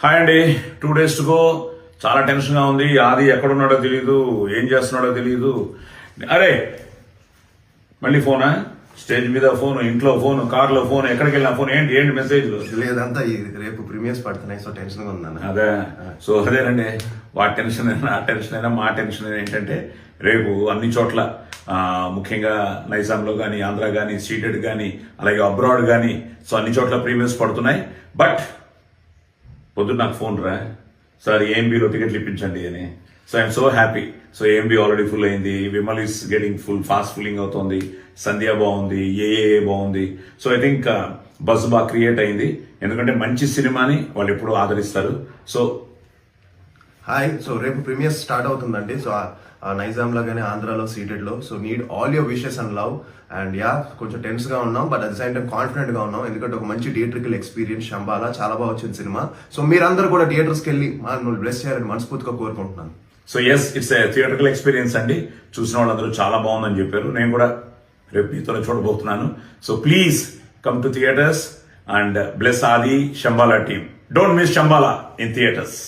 Hi అండి, 2 days to go. చాలా టెన్షన్గా ఉంది. ఆది ఎక్కడున్నాడో తెలియదు, ఏం చేస్తున్నాడో తెలియదు. అరే మళ్ళీ ఫోనా? స్టేజ్ మీద ఫోన్, ఇంట్లో ఫోన్, కార్లో ఫోన్, ఎక్కడికి వెళ్ళినా ఫోన్. ఏంటి ఏంటి మెసేజ్లు? లేదంతా రేపు ప్రీమియర్స్ పడుతున్నాయి, సో టెన్షన్ గా ఉందన్న. అదే, సో అదేనండి. వాటి టెన్షన్ అయినా, ఆ టెన్షన్ అయినా, మా టెన్షన్ అయినా ఏంటంటే రేపు అన్ని చోట్ల ముఖ్యంగా నైజాంలో కానీ, ఆంధ్ర కానీ, సీటెడ్ కానీ, అలాగే అబ్రాడ్ కానీ, సో అన్ని చోట్ల ప్రీమియర్స్ పడుతున్నాయి. బట్ పొద్దున్న నాకు ఫోన్ రా, సార్ ఏఎంబీలో టికెట్లు ఇప్పించండి అని. So I'm so happy. So AMB already full అయింది, Vimal is getting full, fast filling అవుతుంది, సంధ్య బాగుంది, ఏఏ బాగుంది. సో ఐ థింక్ బజ్ బాగా క్రియేట్ అయింది, ఎందుకంటే మంచి సినిమాని వాళ్ళు ఎప్పుడూ ఆదరిస్తారు. సో హాయ్, సో రేపు ప్రీమియర్స్ స్టార్ట్ అవుతుందండి. సో నైజామ్ లో కానీ, ఆంధ్రాలో, సీటెడ్ లో. So need all your wishes and love. And కొంచెం టెన్స్ గా ఉన్నాం, but at the same time confident గా ఉన్నాం, ఎందుకంటే ఒక మంచి థియేట్రికల్ ఎక్స్పీరియన్స్. శంబాలా చాలా బాగా వచ్చింది సినిమా. సో మీరందరూ కూడా థియేటర్స్కి వెళ్ళి నువ్వు బ్లెస్ చేయాలని మనస్ఫూర్తిగా కోరుకుంటున్నాను. So yes, it's theatrical experience అండి. చూసిన వాళ్ళందరూ చాలా బాగుందని చెప్పారు. నేను కూడా రేపు మీతోనే చూడబోతున్నాను. So please come to theatres and bless Aadi Shambala team. Don't miss Shambala in theatres.